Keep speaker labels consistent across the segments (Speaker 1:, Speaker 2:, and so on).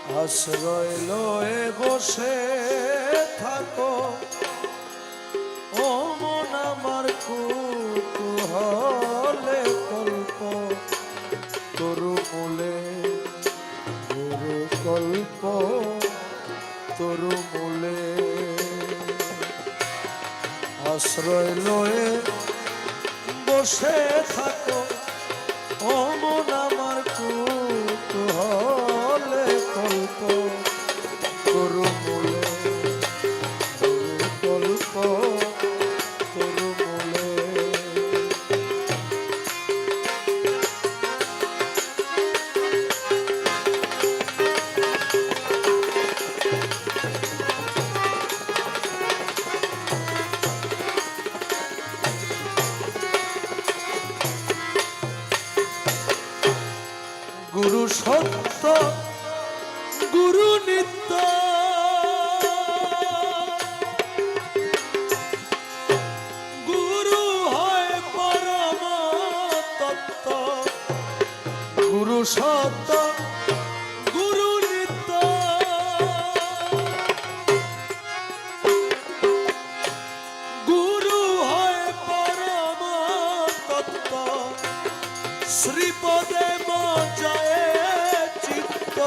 Speaker 1: আশ্রয় লয়ে বসে থাকো ও মন আমার কুতূহলে কল্প তরু মূলে গুরু কল্প তরু মূলে আশ্রয় লয়ে বসে থাকো ও মন আমার কুতূহলে কল্প তরু মূলে গুরু কল্প তরু মূলে গুরু সত্য গুরু নিত্য গুরু হয় পরম তত্ত্ব গুরু সত্য গুরু নিত্য গুরু হয় পরম তত্ত্ব শ্রীপদে মজায় চিত্ত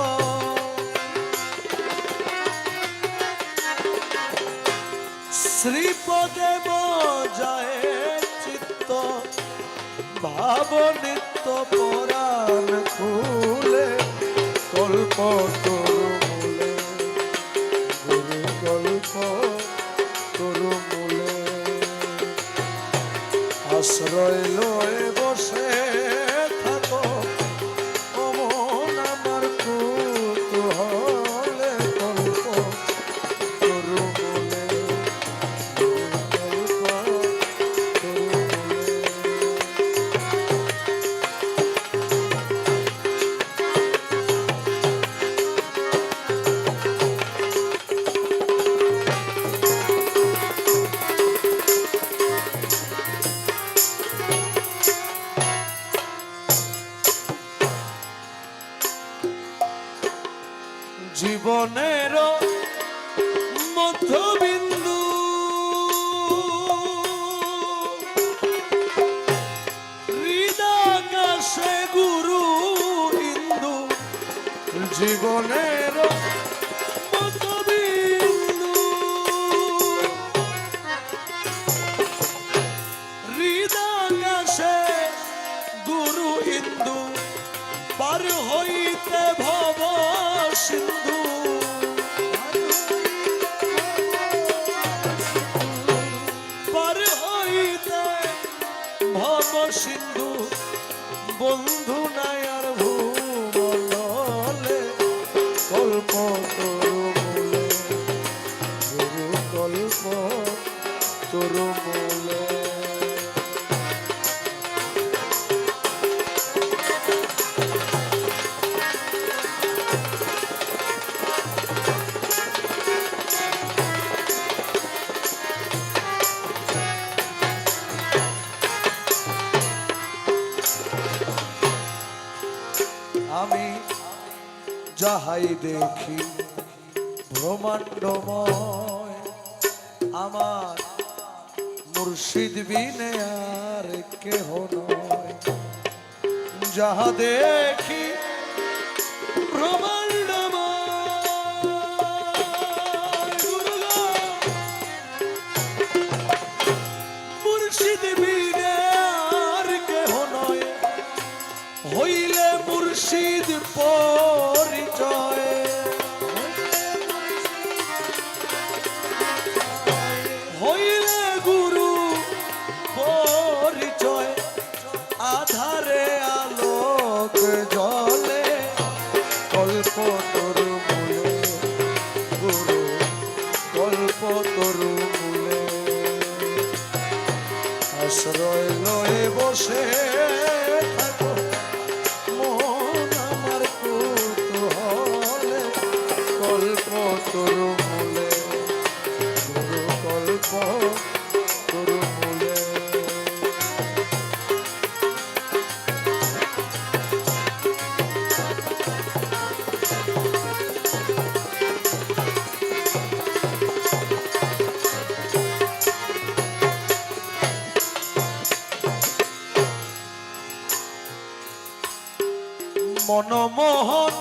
Speaker 1: শ্রীপদে মজায় চিত্ত ভাব নিত্য পরাণ খুলে কল্প তরু মূলে গুরু কল্প তরু মূলে আশ্রয় লয়ে বসে থাকো ও মন আমার কুতূহলে কল্প তরু মূলে কল্প তরু মূলে জীবনের মধ্যবিন্দু হৃদাকাশে গুরু ইন্দু জীবনের মধ্যবিন্দু হৃদাকাশে গুরু ইন্দু পার হইতে ভব সিন্ধু পার হইতে ভব সিন্ধু বন্ধু নাই আর ভুবনে কল্প তরু মূলে গুরু কল্প তরু মূলে আমি যাহাই দেখি ব্রহ্মাণ্ডময় আমার মুর্শিদ বিনে আর কেহ নয় যাহা দেখি মুর্শিদ বিনে আর কেহ নয় হইলে মুর্শিদ পরিচয় হইলে গুরু পরিচয় আধারে আলোক জলে কল্প তরু মূলে গুরু কল্প তরু মূলে আশ্রয় লয়ে বসে থাকো মন আমার কুতূহলে কল্প তরু মূলে গুরু কল্প তরু মূলে মনমোহন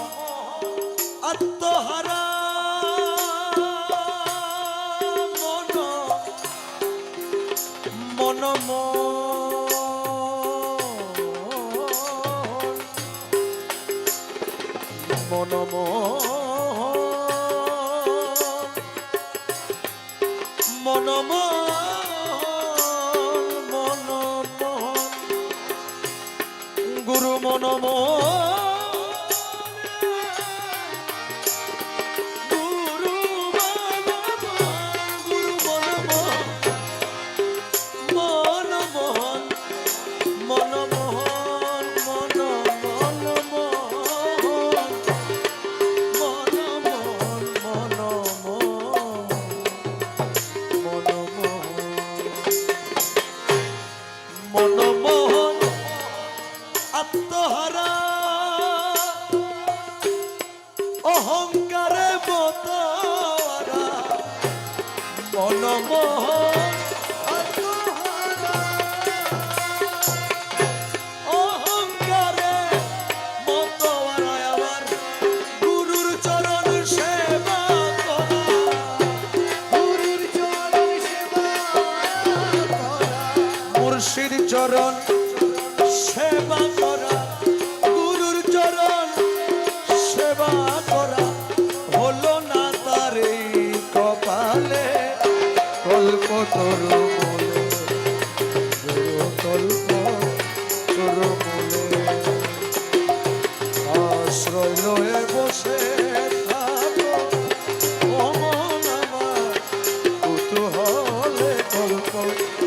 Speaker 1: আত্মহারা গুরু মনমোহন আত্মহারা অহংকারে বতরা মনমোহন আত্মহারা অহংকারে বতরা আমার গুরুর চরণ সেবা করা গুরুর চরণ সেবা করা মুর্শিদ চরণ সেবা করা গুরুর চরণ সেবা করা হলো না তার এই কপালে কল্পতরু মূলে কল্পতরু মূলে আশ্রয় লয়ে বসে থাকো ও মন আমার কুতূহলে কল্প